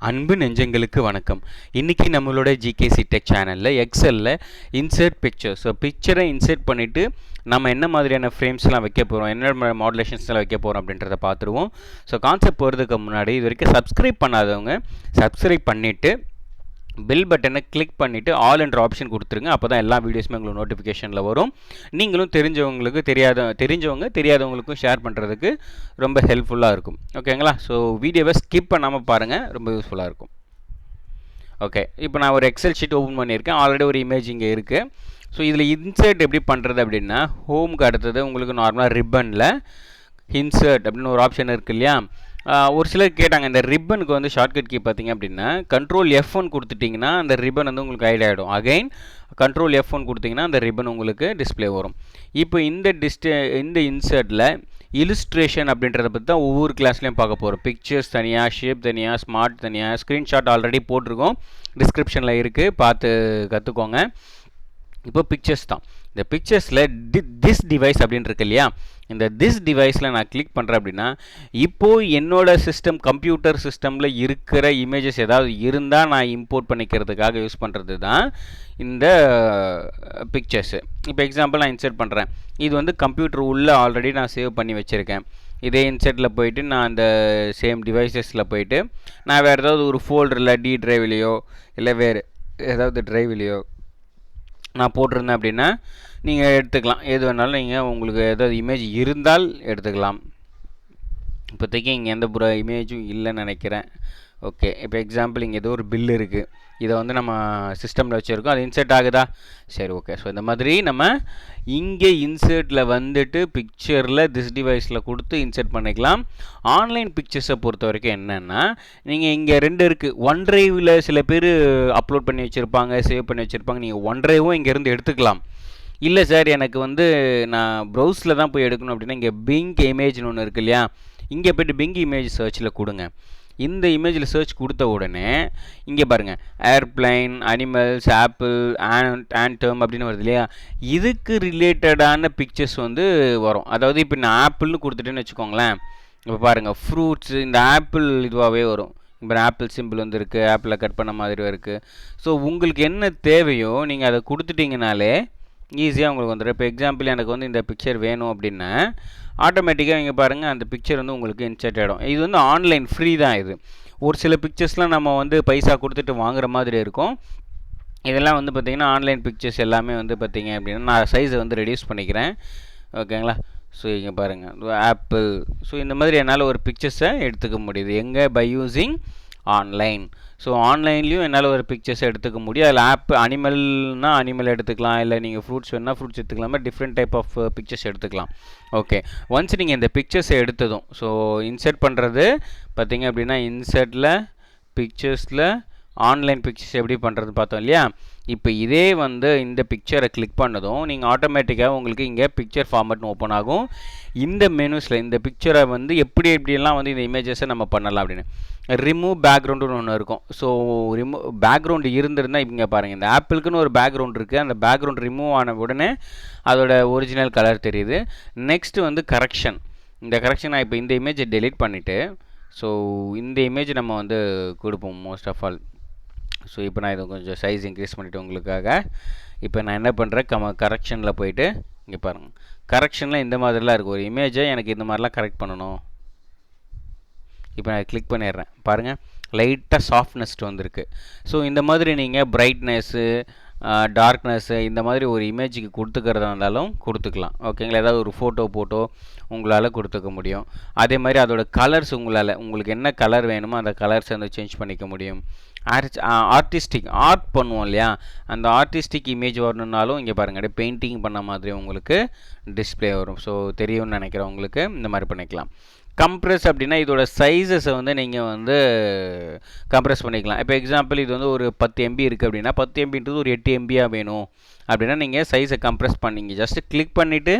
அன்பு நெஞ்சங்களுக்கு வணக்கம். இன்றைக்கி நம்மளோட ஜிகேசி டெக் சேனலில் எக்ஸலில் இன்சர்ட் பிக்சர். ஸோ பிக்சரை இன்சர்ட் பண்ணிவிட்டு நம்ம என்ன மாதிரியான ஃப்ரேம்ஸ்லாம் வைக்க போகிறோம், என்ன மாடுலேஷன்ஸ்லாம் வைக்க போகிறோம் அப்படின்றத பார்த்துருவோம். ஸோ கான்செப்ட் போகிறதுக்கு முன்னாடி இது வரைக்கும் சப்ஸ்கிரைப் பண்ணாதவங்க சப்ஸ்கிரைப் பண்ணிவிட்டு பெல் பட்டனை கிளிக் பண்ணிவிட்டு ஆல் என்ற ஆப்ஷன் கொடுத்துருங்க. அப்போ தான் எல்லா வீடியோஸுமே உங்களுக்கு நோட்டிஃபிகேஷனில் வரும். நீங்களும் தெரிஞ்சவங்களுக்கு தெரியாதவங்களுக்கும் ஷேர் பண்ணுறதுக்கு ரொம்ப ஹெல்ப்ஃபுல்லாக இருக்கும். ஓகேங்களா? ஸோ வீடியோவை ஸ்கிப் பண்ணாமல் பாருங்கள், ரொம்ப யூஸ்ஃபுல்லாக இருக்கும். ஓகே, இப்போ நான் ஒரு எக்ஸல் ஷீட் ஓப்பன் பண்ணியிருக்கேன். ஆல்ரெடி ஒரு இமேஜ் இங்கே இருக்குது. ஸோ இதில் இன்சர்ட் எப்படி பண்ணுறது அப்படின்னா, ஹோமுக்கு அடுத்தது உங்களுக்கு நார்மலாக ரிப்பனில் இன்சர்ட் அப்படின்னு ஒரு ஆப்ஷன் இருக்குது இல்லையா? ஒரு சிலர் கேட்டாங்க, இந்த ரிப்பனுக்கு வந்து ஷார்ட்கட் கீ பார்த்தீங்க அப்படின்னா கண்ட்ரோல் F1 கொடுத்துட்டிங்கன்னா அந்த ரிப்பன் வந்து உங்களுக்கு ஹைட் ஆகிடும். அகைன் கண்ட்ரோல் F1 கொடுத்தீங்கன்னா அந்த ரிப்பன் உங்களுக்கு டிஸ்பிளே வரும். இப்போ இந்த இன்சர்ட்டில் இலுஸ்ட்ரேஷன் அப்படின்றத பற்றி தான் ஒவ்வொரு கிளாஸ்லையும் பார்க்க போகிறோம். பிக்சர்ஸ் தனியாக, ஷேப் தனியாக, ஸ்மார்ட் தனியாக, ஸ்க்ரீன்ஷாட் ஆல்ரெடி போட்டிருக்கோம், டிஸ்கிரிப்ஷனில் இருக்குது, பார்த்து கற்றுக்கோங்க. இப்போ பிக்சர்ஸ் தான். இந்த பிக்சர்ஸில் திஸ் டிவைஸ் அப்படின்னு இருக்கு இல்லையா? இந்த திஸ் டிவைஸில் நான் கிளிக் பண்ணுறேன் அப்படின்னா இப்போது என்னோடய கம்ப்யூட்டர் சிஸ்டமில் இருக்கிற இமேஜஸ் ஏதாவது இருந்தால் நான் இம்போர்ட் பண்ணிக்கிறதுக்காக யூஸ் பண்ணுறது தான் இந்த பிக்சர்ஸு. இப்போ எக்ஸாம்பிள் நான் இன்சர்ட் பண்ணுறேன். இது வந்து கம்ப்யூட்டர் உள்ளே ஆல்ரெடி நான் சேவ் பண்ணி வச்சுருக்கேன். இதே இன்சர்ட்டில் போயிட்டு நான் அந்த சேம் டிவைசஸில் போயிட்டு நான் வேறு ஏதாவது ஒரு ஃபோல்டரில் டி ட்ரைவ்லேயோ இல்லை வேறு ஏதாவது ட்ரைவ்லேயோ நான் போட்டிருந்தேன் அப்படின்னா நீங்கள் எடுத்துக்கலாம். எது வேணாலும் நீங்கள் உங்களுக்கு ஏதாவது இமேஜ் இருந்தால் எடுத்துக்கலாம். இப்போதைக்கு இங்கே எந்த இமேஜும் இல்லைன்னு நினைக்கிறேன். ஓகே, இப்போ எக்ஸாம்பிள் இங்கே ஏதோ ஒரு பில் இருக்குது, இதை வந்து நம்ம சிஸ்டமில் வச்சுருக்கோம், அது இன்சர்ட் ஆகுதா? சரி, ஓகே. ஸோ இந்த மாதிரி நம்ம இங்கே இன்சர்ட்டில் வந்துட்டு பிக்சரில் திஸ் டிவைஸில் கொடுத்து இன்சர்ட் பண்ணிக்கலாம். ஆன்லைன் பிக்சர்ஸை பொறுத்த வரைக்கும் என்னென்னா, நீங்கள் இங்கே ரெண்டு இருக்குது. ஒன் ட்ரைவில் சில பேர் அப்லோட் பண்ணி வச்சுருப்பாங்க, சேவ் பண்ணி வச்சுருப்பாங்க. நீங்கள் ஒன் ட்ரைவும் இங்கேருந்து எடுத்துக்கலாம். இல்லை சார், எனக்கு வந்து நான் ப்ரௌஸில் தான் போய் எடுக்கணும் அப்படின்னா இங்கே பிங்க் இமேஜ்னு ஒன்று இருக்குது இல்லையா? இங்கே போய்ட்டு பிங்க் இமேஜ் சர்ச்சில் கொடுங்க. இந்த இமேஜில் சர்ச் கொடுத்த உடனே இங்கே பாருங்கள், ஏர்ப்ளைன், அனிமல்ஸ், ஆப்பிள், ஆண்டம் அப்படின்னு வருது இல்லையா? இதுக்கு ரிலேட்டடான பிக்சர்ஸ் வந்து வரும். அதாவது இப்போ நான் ஆப்பிள்னு கொடுத்துட்டேன்னு வச்சுக்கோங்களேன். இப்போ பாருங்கள், ஃப்ரூட்ஸ், இந்த ஆப்பிள் இதுவாகவே வரும். இப்போ ஆப்பிள் சிம்பிள் வந்து இருக்குது, ஆப்பிளை கட் பண்ண மாதிரி இருக்குது. ஸோ உங்களுக்கு என்ன தேவையோ நீங்கள் அதை கொடுத்துட்டிங்கனாலே ஈஸியாக உங்களுக்கு வந்துடும். இப்போ எக்ஸாம்பிள் எனக்கு வந்து இந்த பிக்சர் வேணும் அப்படின்னா ஆட்டோமேட்டிக்காக இங்கே பாருங்கள், அந்த பிக்சர் வந்து உங்களுக்கு இன்சர்ட் ஆகிடும். இது வந்து ஆன்லைன் ஃப்ரீ தான். இது ஒரு சில பிக்சர்ஸ்லாம் நம்ம வந்து பைசா கொடுத்துட்டு வாங்குற மாதிரி இருக்கும். இதெல்லாம் வந்து பார்த்திங்கன்னா ஆன்லைன் பிக்சர்ஸ் எல்லாமே வந்து பார்த்திங்க அப்படின்னா நான் சைஸை வந்து ரெடியூஸ் பண்ணிக்கிறேன். ஓகேங்களா? ஸோ இங்கே பாருங்கள், ஆப்பிள். ஸோ இந்த மாதிரி என்னால் ஒரு பிக்சர்ஸை எடுத்துக்க முடியுது. எங்கே? By using online. ஸோ ஆன்லைன்லேயும் என்னால் ஒரு பிக்சர்ஸ் எடுத்துக்க முடியும். அதில் அனிமல்னால் அனிமல் எடுத்துக்கலாம், இல்லை நீங்கள் ஃப்ரூட்ஸ் வேணால் ஃப்ரூட்ஸ் எடுத்துக்கலாமா, டிஃப்ரெண்ட் டைப் ஆஃப் பிக்சர்ஸ் எடுத்துக்கலாம். ஓகே, ஒன்ஸ் நீங்கள் இந்த பிக்சர்ஸை எடுத்ததும் ஸோ இன்சர்ட் பண்ணுறது பார்த்தீங்க அப்படின்னா இன்சர்ட்டில் பிக்சர்ஸில் ஆன்லைன் பிக்சர்ஸ் எப்படி பண்ணுறது பார்த்தோம் இல்லையா? இப்போ இதே வந்து இந்த பிக்சரை கிளிக் பண்ணதும் நீங்கள் ஆட்டோமேட்டிக்காக உங்களுக்கு இங்கே பிக்சர் ஃபார்மட்னு ஓப்பன் ஆகும். இந்த மெனுஸில் இந்த பிக்சரை வந்து எப்படியெல்லாம் வந்து இந்த இமேஜஸை நம்ம பண்ணலாம் அப்படின்னு ரிமூவ் பேக்ரவுண்டுன்னு ஒன்று இருக்கும். ஸோ பேக்ரவுண்டு இருந்திருந்தால் இங்கே பாருங்கள், இந்த ஆப்பிளுக்குன்னு ஒரு பேக்ரவுண்ட் இருக்குது. அந்த பேக்ரவுண்ட் ரிமூவ் ஆன உடனே அதோட ஒரிஜினல் கலர் தெரியுது. நெக்ஸ்ட்டு வந்து கரெக்ஷன். இந்த கரெக்ஷன் நான் இப்போ இந்த இமேஜை டெலீட் பண்ணிவிட்டு ஸோ இந்த இமேஜ் நம்ம வந்து கொடுப்போம் மோஸ்ட் ஆஃப் ஆல். ஸோ இப்போ நான் இதை கொஞ்சம் சைஸ் இன்க்ரீஸ் பண்ணிவிட்டு உங்களுக்காக இப்போ நான் என்ன பண்ணுறேன், கரெக்ஷனில் போயிட்டு இங்கே பாருங்கள், கரெக்ஷனில் இந்த மாதிரிலாம் இருக்குது. ஒரு இமேஜை எனக்கு இந்த மாதிரிலாம் கரெக்ட் பண்ணணும். இப்போ நான் கிளிக் பண்ணிடுறேன். பாருங்கள், லைட்டாக சாஃப்ட்னஸ் வந்திருக்கு. ஸோ இந்த மாதிரி நீங்கள் பிரைட்னஸ்ஸு, டார்க்னஸ்ஸு இந்த மாதிரி ஒரு இமேஜுக்கு கொடுத்துக்கிறதா இருந்தாலும் கொடுத்துக்கலாம். ஓகேங்களா? ஏதாவது ஒரு ஃபோட்டோ உங்களால் கொடுத்துக்க முடியும். அதே மாதிரி அதோட கலர்ஸ் உங்களுக்கு என்ன கலர் வேணுமோ அந்த கலர்ஸ் வந்து சேஞ்ச் பண்ணிக்க முடியும். ஆர்டிஸ்டிக் ஆர்ட் பண்ணுவோம் இல்லையா? அந்த ஆர்டிஸ்டிக் இமேஜ் வரணுன்னாலும் இங்கே பாருங்கள், அப்படியே பெயிண்டிங் பண்ண மாதிரி உங்களுக்கு டிஸ்பிளே வரும். ஸோ தெரியும்னு நினைக்கிறேன் உங்களுக்கு. இந்த மாதிரி பண்ணிக்கலாம். கம்ப்ரெஸ் அப்படின்னா இதோட சைஸஸை வந்து நீங்கள் வந்து கம்ப்ரெஸ் பண்ணிக்கலாம். இப்போ எக்ஸாம்பிள் இது வந்து ஒரு 10 MB இருக்குது அப்படின்னா 10 MBன்றது ஒரு 8 MBயாக வேணும் அப்படின்னா நீங்கள் சைஸை கம்ப்ரெஸ் பண்ணிங்க ஜஸ்ட்டு கிளிக் பண்ணிவிட்டு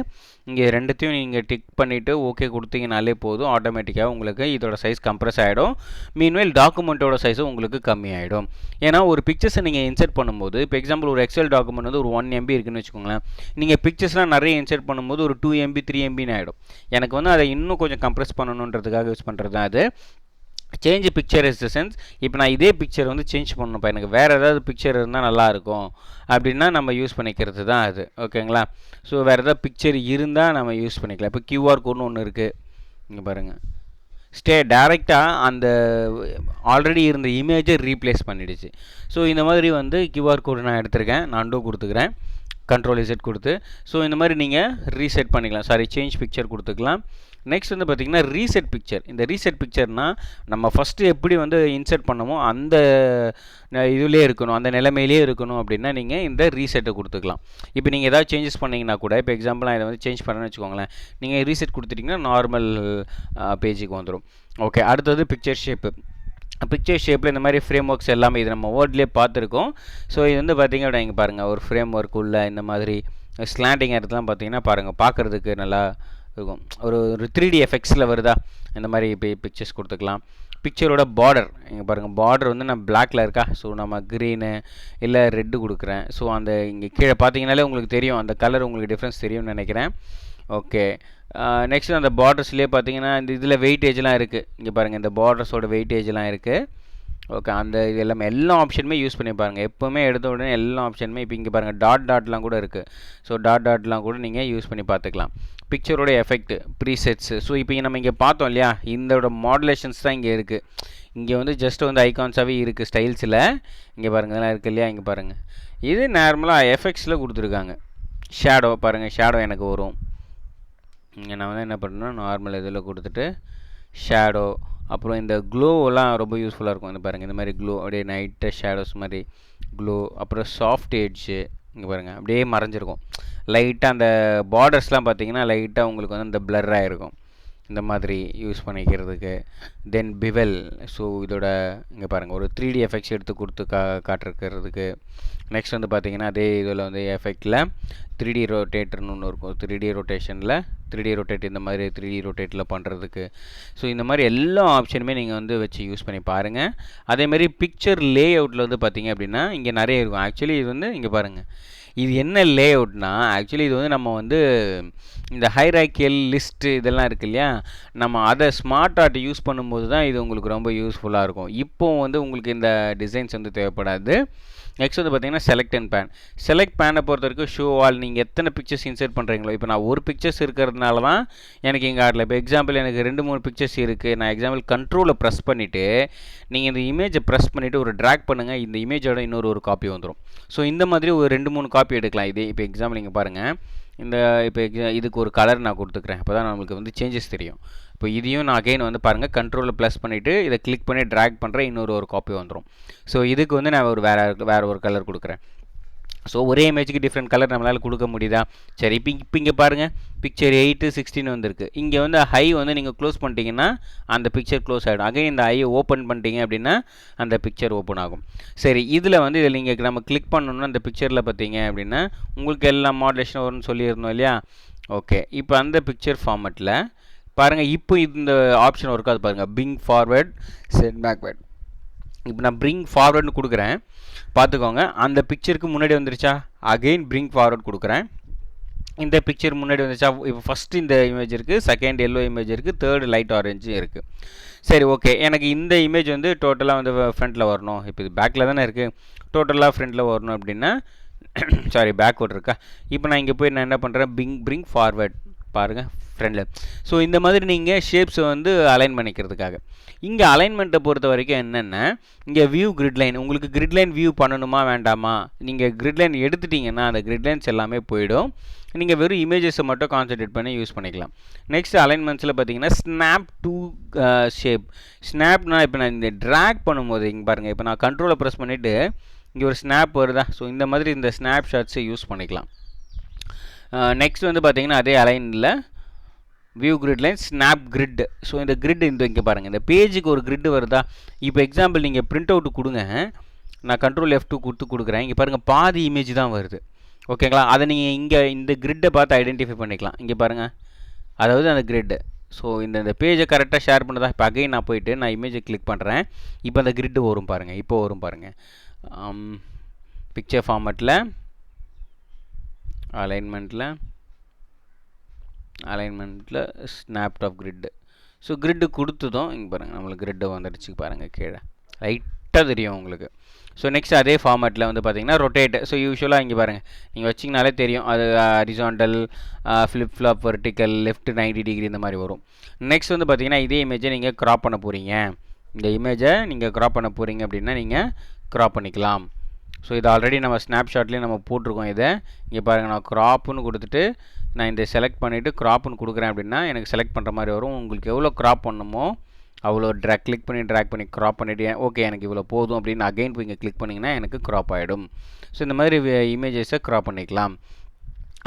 இங்கே ரெண்டுத்தையும் நீங்கள் டிக் பண்ணிவிட்டு ஓகே கொடுத்தீங்கனாலே போதும். ஆட்டோமேட்டிக்காக உங்களுக்கு இதோட சைஸ் கம்ப்ரெஸ் ஆகிடும். மீன்வேல் டாக்குமெண்ட்டோட சைஸும் உங்களுக்கு கம்மியாகிடும். ஏன்னா ஒரு பிக்சர்ஸை நீங்கள் இன்சர்ட் பண்ணும்போது இப்போ எக்ஸாம்பிள் ஒரு எக்ஸல் டாக்குமெண்ட் வந்து ஒரு 1 MB இருக்குன்னு வச்சுக்கோங்களேன். நீங்கள் பிக்சர்ஸ்லாம் நிறைய இன்சர்ட் பண்ணும்போது ஒரு 2 MB 3 MBன்னு ஆகிடும். எனக்கு வந்து அதை இன்னும் கொஞ்சம் கம்ப்ரெஸ் பண்ணணுன்றதுக்காக யூஸ் பண்ணுறது தான் அது. Change picture is the sense இப்போ நான் இதே பிக்சர் வந்து சேஞ்ச் பண்ணணும்ப்பா, எனக்கு வேறு ஏதாவது பிக்சர் இருந்தால் நல்லாயிருக்கும் அப்படின்னா நம்ம யூஸ் பண்ணிக்கிறது தான் அது. ஓகேங்களா? ஸோ வேறு ஏதாவது பிக்சர் இருந்தால் நம்ம யூஸ் பண்ணிக்கலாம். இப்போ கியூஆர் கோட்னு ஒன்று இருக்குது, இங்கே பாருங்கள். டேரெக்டாக அந்த ஆல்ரெடி இருந்த இமேஜை ரீப்ளேஸ் பண்ணிடுச்சு. ஸோ இந்த மாதிரி வந்து கியூஆர் கோடு நான் எடுத்திருக்கேன், நான் அண்டோ கொடுத்துக்கிறேன், கண்ட்ரோல் இசட் கொடுத்து. ஸோ இந்த மாதிரி நீங்கள் ரீசெட் பண்ணிக்கலாம், சாரி சேஞ்ச் பிக்சர் கொடுத்துக்கலாம். நெக்ஸ்ட் வந்து பார்த்திங்கன்னா ரீசெட் பிக்சர். இந்த ரீசெட் பிக்சர்னால் நம்ம ஃபஸ்ட்டு எப்படி வந்து இன்செர்ட் பண்ணமோ அந்த இதுலேயே இருக்கணும், அந்த நிலைமையிலே இருக்கணும் அப்படின்னா நீங்கள் இந்த ரீசெட்டை கொடுத்துக்கலாம். இப்போ நீங்கள் ஏதாவது சேஞ்சஸ் பண்ணிங்கன்னா கூட, இப்போ எக்ஸாம்பிள் நான் இதை வந்து சேஞ்ச் பண்ணேன்னு வச்சுக்கோங்களேன், நீங்கள் ரீசெட் கொடுத்துட்டிங்கன்னா நார்மல் பேஜுக்கு வந்துடும். ஓகே, அடுத்தது பிக்சர் ஷேப்பு. பிக்சர் ஷேப்பில் இந்த மாதிரி ஃப்ரேம் ஒர்க்ஸ் எல்லாமே இது நம்ம வேர்ட்லேயே பார்த்துருக்கோம். ஸோ இது வந்து பார்த்திங்க அப்படின்னா இங்கே பாருங்கள், ஒரு ஃப்ரேம் ஒர்க் உள்ள இந்த மாதிரி ஸ்லாண்டிங் இடத்துலாம் பார்த்திங்கன்னா பாருங்கள், பார்க்குறதுக்கு நல்லா இருக்கும். ஒரு 3D எஃபெக்ட்ஸில் வருதா, இந்த மாதிரி இப்போ பிக்சர்ஸ் கொடுத்துக்கலாம். பிக்சரோட பார்டர் இங்கே பாருங்கள், பார்டர் வந்து நான் பிளாக்கில் இருக்கா, ஸோ நம்ம க்ரீனு இல்லை ரெட்டு கொடுக்குறேன். ஸோ அந்த இங்கே கீழே பார்த்தீங்கனாலே உங்களுக்கு தெரியும், அந்த கலர் உங்களுக்கு டிஃப்ரென்ஸ் தெரியும்னு நினைக்கிறேன். ஓகே, நெக்ஸ்ட்டு அந்த பார்டர்ஸ்லேயே பார்த்தீங்கன்னா இந்த இதில் வெயிட்டேஜ்லாம் இருக்குது, இங்கே பாருங்கள் இந்த பார்டர்ஸோட வெயிட்டேஜ்லாம் இருக்குது. ஓகே, அந்த இது எல்லா ஆப்ஷனுமே யூஸ் பண்ணி பாருங்கள். எப்போவுமே எடுத்த உடனே எல்லா ஆப்ஷனுமே இப்போ இங்கே பாருங்கள் டாட்லாம் கூட இருக்குது. ஸோ டாட்லாம் கூட நீங்கள் யூஸ் பண்ணி பார்த்துக்கலாம். பிக்சரோட எஃபெக்ட் ப்ரீசெட்ஸு. ஸோ இப்போ நம்ம இங்கே பார்த்தோம் இல்லையா, இதோட மாடுலேஷன்ஸ் தான் இங்கே இருக்குது. இங்கே வந்து ஜஸ்ட் வந்து ஐகான்ஸாகவே இருக்குது ஸ்டைல்ஸில். இங்கே பாருங்கள் இதெல்லாம் இருக்குது இல்லையா, இங்கே பாருங்கள் இது நார்மலாக எஃபெக்ட்ஸில் கொடுத்துருக்காங்க. ஷேடோ பாருங்கள், ஷேடோ எனக்கு வரும். இங்கே நான் வந்து என்ன பண்ணுறேன்னா நார்மல் இதில் கொடுத்துட்டு ஷேடோ, அப்புறம் இந்த க்ளோவெல்லாம் ரொம்ப யூஸ்ஃபுல்லாக இருக்கும். இந்த பாருங்கள் இந்த மாதிரி க்ளோ, அப்படியே நைட்டாக ஷேடோஸ் மாதிரி க்ளோ. அப்புறம் சாஃப்ட் எட்ஜு, இங்கே பாருங்கள் அப்படியே மறைஞ்சிருக்கும். லைட்டாக அந்த பார்டர்ஸ்லாம் பார்த்தீங்கன்னா லைட்டாக உங்களுக்கு வந்து அந்த பிளர்ராக இருக்கும், இந்த மாதிரி யூஸ் பண்ணிக்கிறதுக்கு. தென் பிவெல், ஸோ இதோட இங்கே பாருங்கள் ஒரு 3D எஃபெக்ட்ஸ் எடுத்து கொடுத்து காட்டுறதுக்கு. நெக்ஸ்ட் வந்து பார்த்திங்கன்னா அதே இதில் வந்து எஃபெக்டில் 3D ரொட்டேட்டர்னு ஒன்று இருக்கும், 3D ரொட்டேஷனில் 3D ரொட்டேட், இந்த மாதிரி 3D ரொட்டேட்டில் பண்ணுறதுக்கு. ஸோ இந்த மாதிரி எல்லா ஆப்ஷனுமே நீங்கள் வந்து வச்சு யூஸ் பண்ணி பாருங்கள். அதேமாதிரி பிக்சர் லே அவுட்டில் வந்து பார்த்திங்க அப்படின்னா இங்கே நிறைய இருக்கும். ஆக்சுவலி இது வந்து இங்கே பாருங்கள், இது என்ன லே அவுட்னா, ஆக்சுவலி இது வந்து நம்ம வந்து இந்த ஹைராக்கியல் லிஸ்ட்டு இதெல்லாம் இருக்குது இல்லையா, நம்ம அதை ஸ்மார்ட் ஆர்ட் யூஸ் பண்ணும்போது தான் இது உங்களுக்கு ரொம்ப யூஸ்ஃபுல்லாக இருக்கும். இப்போது வந்து உங்களுக்கு இந்த டிசைன்ஸ் வந்து தேவைப்படாது. நெக்ஸ்ட் வந்து பார்த்திங்கன்னா செலக்ட் அண்ட் பேன். செலக்ட் பேனை பொறுத்த வரைக்கும் ஷோ ஆல், நீங்கள் எத்தனை பிக்சர்ஸ் இன்சர்ட் பண்ணுறீங்களோ, இப்போ நான் ஒரு பிக்சர்ஸ் இருக்கிறதுனால தான் எனக்கு இங்கே ஆடல. இப்போ எக்ஸாம்பிள் எனக்கு 2-3 பிக்சர்ஸ் இருக்குது, நான் எக்ஸாம்பிள் கண்ட்ரோலை ப்ரெஸ் பண்ணிவிட்டு நீங்கள் இந்த இமேஜை ப்ரெஸ் பண்ணிவிட்டு ஒரு ட்ராக் பண்ணுங்கள், இந்த இமேஜோட ஒரு காப்பி வந்துடும். ஸோ இந்த மாதிரி ஒரு 2-3 காப்பி எடுக்கலாம். இதே இப்போ எக்ஸாம்பிள் இங்கே பாருங்கள், இந்த இப்போ இதுக்கு ஒரு கலர் நான் கொடுத்துக்கிறேன், அப்போ தான் நம்மளுக்கு வந்து சேஞ்சஸ் தெரியும். இப்போ இதையும் நான் அகைன் வந்து பாருங்கள் கண்ட்ரோலில் ப்ளஸ் பண்ணிவிட்டு இதை கிளிக் பண்ணி ட்ராக் பண்ணுறேன், ஒரு காப்பி வந்துடும். ஸோ இதுக்கு வந்து நான் ஒரு வேறு ஒரு கலர் கொடுக்குறேன். ஸோ ஒரே இமேஜுக்கு டிஃப்ரெண்ட் கலர் நம்மளால் கொடுக்க முடியுதா? சரி, இப்போ இங்கே பாருங்கள் பிக்சர் 8:16 வந்திருக்கு. இங்கே வந்து ஹை வந்து நீங்கள் க்ளோஸ் பண்ணிட்டீங்கன்னா அந்த பிக்சர் க்ளோஸ் ஆகிடும். அகைன் இந்த ஐயை ஓப்பன் பண்ணிட்டீங்க அப்படின்னா அந்த பிக்சர் ஓப்பன் ஆகும். சரி, இதில் வந்து இதில் நீங்கள் நம்ம கிளிக் பண்ணணுன்னா அந்த பிக்சரில் பார்த்தீங்க அப்படின்னா உங்களுக்கு எல்லா மாடுலேஷன் வரும்னு சொல்லியிருந்தோம் இல்லையா. ஓகே, இப்போ அந்த பிக்சர் ஃபார்மெட்டில் பாருங்கள், இப்போ இந்த ஆப்ஷன் ஒர்க் ஆகுது பாருங்கள், பிரிங் ஃபார்வர்ட் செட் பேக்வேர்ட். இப்போ நான் பிரிங் ஃபார்வர்டுன்னு கொடுக்குறேன், பார்த்துக்கோங்க அந்த பிக்சருக்கு முன்னாடி வந்துருச்சா, அகெயின் பிரிங் ஃபார்வர்ட் கொடுக்குறேன், இந்த பிக்சர் முன்னாடி வந்துச்சா. இப்போ ஃபஸ்ட்டு இந்த இமேஜ் இருக்குது, செகண்ட் எல்லோ இமேஜ் இருக்குது, தேர்டு லைட் ஆரஞ்சு இருக்குது. சரி, ஓகே, எனக்கு இந்த இமேஜ் வந்து டோட்டலாக வந்து ஃப்ரண்ட்டில் வரணும். இப்போ இது பேக்கில் தானே இருக்குது, டோட்டலாக ஃப்ரண்ட்டில் வரணும் அப்படின்னா சாரி பேக்வர்ட் இருக்கா. இப்போ நான் இங்கே போய் நான் என்ன பண்ணுறேன், பிரிங் ஃபார்வர்ட் பாருங்கள் ஃப்ரெண்டில். ஸோ இந்த மாதிரி நீங்கள் ஷேப்ஸை வந்து அலைன் பண்ணிக்கிறதுக்காக. இங்கே அலைன்மெண்ட்டை பொறுத்த வரைக்கும் என்னென்னா, இங்கே வியூ கிரிட்லைன், உங்களுக்கு கிரிட்லைன் வியூ பண்ணணுமா வேண்டாமா, நீங்கள் கிரிட்லைன் எடுத்துட்டிங்கன்னா அந்த கிரிட்லைன்ஸ் எல்லாமே போயிடும். நீங்கள் வெறும் இமேஜஸை மட்டும் கான்சன்ட்ரேட் பண்ணி யூஸ் பண்ணிக்கலாம். நெக்ஸ்ட் அலைன்மெண்ட்ஸில் பார்த்தீங்கன்னா ஸ்னாப் டு ஷேப். ஸ்னாப்னா இப்போ நான் இந்த ட்ராக் பண்ணும்போது இங்கே பாருங்கள், இப்போ நான் கண்ட்ரோலை ப்ரெஸ் பண்ணிவிட்டு இங்கே ஒரு ஸ்னாப் வருதா. ஸோ இந்த மாதிரி இந்த ஸ்னாப் ஷாட்ஸை யூஸ் பண்ணிக்கலாம். நெக்ஸ்ட் வந்து பார்த்திங்கன்னா அதே அலைனில் view grid line snap grid. So இந்த கிரிட் இந்த இங்கே பாருங்கள், இந்த பேஜுக்கு ஒரு கிரிட் வருதா. இப்போ எக்ஸாம்பிள் நீங்கள் பிரிண்ட் அவுட் கொடுங்க, நான் கண்ட்ரோல் F2 கொடுக்குறேன், இங்கே பாருங்கள் பாதி இமேஜ் தான் வருது. ஓகேங்களா, அதை நீங்கள் இங்கே இந்த கிரிட்டை பார்த்து ஐடென்டிஃபை பண்ணிக்கலாம். இங்கே பாருங்கள், அதாவது அந்த கிரிட்டு. ஸோ இந்த பேஜை கரெக்டாக ஷேர் பண்ணதா. இப்போ அகைன் நான் போயிட்டு நான் இமேஜை கிளிக் பண்ணுறேன், இப்போ அந்த கிரிட்டு வரும் பாருங்கள், இப்போ வரும் பாருங்கள். பிக்சர் ஃபார்மேட்டில் அலைன்மெண்ட்டில் ஸ்னாப்ட் ஆஃப் கிரிட். ஸோ கிரிட்டு கொடுத்ததும் இங்கே பாருங்கள் நம்மளுக்கு கிரிட்டு வந்துடுச்சு பாருங்கள் கீழே லைட்டாக தெரியும் உங்களுக்கு. ஸோ நெக்ஸ்ட் அதே ஃபார்மேட்டில் வந்து பார்த்தீங்கன்னா ரொட்டேட். ஸோ யூஸ்வலாக இங்கே பாருங்கள் நீங்கள் வச்சிங்கனாலே தெரியும் அது horizontal, flip flop, vertical, left 90 degree இந்த மாதிரி வரும். நெக்ஸ்ட் வந்து பார்த்தீங்கன்னா இதே இமேஜை நீங்கள் க்ராப் பண்ண போகிறீங்க. இந்த இமேஜை நீங்கள் க்ராப் பண்ண போகிறீங்க அப்படின்னா நீங்கள் க்ராப் பண்ணிக்கலாம். ஸோ இது ஆல்ரெடி நம்ம ஸ்னாப்ஷாட்லேயே நம்ம போட்டிருக்கோம். இதை இங்கே பாருங்கள் நான் க்ராப்புன்னு கொடுத்துட்டு நான் இந்த செலக்ட் பண்ணிவிட்டு க்ராப்புன்னு கொடுக்குறேன் அப்படின்னா எனக்கு செலக்ட் பண்ணுற மாதிரி வரும். உங்களுக்கு எவ்வளோ க்ராப் பண்ணணுமோ அவ்வளோ கிளிக் பண்ணி ட்ராக் பண்ணி க்ராப் பண்ணிவிட்டு ஓகே எனக்கு இவ்வளோ போதும் அப்படின்னு அகைன் போய் இங்கே கிளிக் பண்ணிங்கன்னா எனக்கு க்ராப் ஆகிடும். ஸோ இந்த மாதிரி இமேஜஸை க்ராப் பண்ணிக்கலாம்.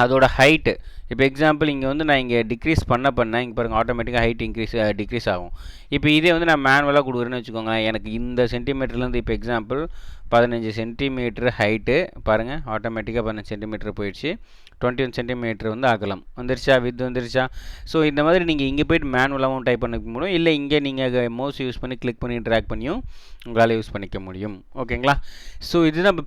அதோட ஹைட்டு இப்போ எக்ஸாம்பிள் இங்கே வந்து நான் இங்கே டிக்ரீஸ் பண்ண இங்கே பாருங்கள் ஆட்டோமேட்டிக்காக ஹைட் டிக்ரீஸ் ஆகும். இப்போ இதே வந்து நான் மேனுவலாக கொடுக்குறேன்னு வச்சுக்கோங்களேன். எனக்கு இந்த சென்டிமீட்டர்லேருந்து இப்போ எக்ஸாம்பிள் 15 சென்டிமீட்ரு ஹைட்டு பாருங்கள் ஆட்டோமேட்டிக்காக 15 சென்டிமீட்டர் போயிடுச்சு. 21 சென்டிமீட்டர் வந்து அகலம் வந்துருச்சா, வித் வந்துருச்சா. ஸோ இந்த மாதிரி நீங்கள் இங்கே போய்ட்டு மேனுவலாகவும் டைப் பண்ணிக்க முடியும், இல்லை இங்கே நீங்கள் மவுஸ் யூஸ் பண்ணி கிளிக் பண்ணி ட்ராக் பண்ணியும் உங்களால் யூஸ் பண்ணிக்க முடியும். ஓகேங்களா. ஸோ இதுதான் நம்ம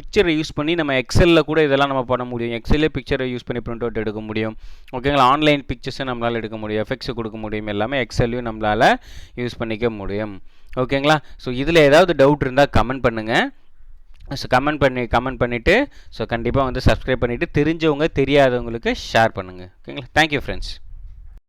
பிக்சரை யூஸ் பண்ணி நம்ம எக்ஸலில் கூட இதெல்லாம் நம்ம பண்ண முடியும். எக்ஸல்லே பிக்சரை யூஸ் பண்ணி பிரிண்ட் அவுட் எடுக்க முடியும். ஓகேங்களா. ஆன்லைன் பிக்சர்ஸை நம்மளால் எடுக்க முடியும், எஃபெக்ட்ஸ் கொடுக்க முடியும், எல்லாமே எக்ஸல்லையும் நம்மளால் யூஸ் பண்ணிக்க முடியும். ஓகேங்களா. ஸோ இதில் ஏதாவது டவுட் இருந்தால் கமெண்ட் பண்ணுங்கள். ஸோ கமெண்ட் பண்ணிவிட்டு ஸோ கண்டிப்பாக வந்து சப்ஸ்கிரைப் பண்ணிவிட்டு தெரிஞ்சவங்க தெரியாதவங்களுக்கு ஷேர் பண்ணுங்கள். ஓகேங்களா. Thank you friends.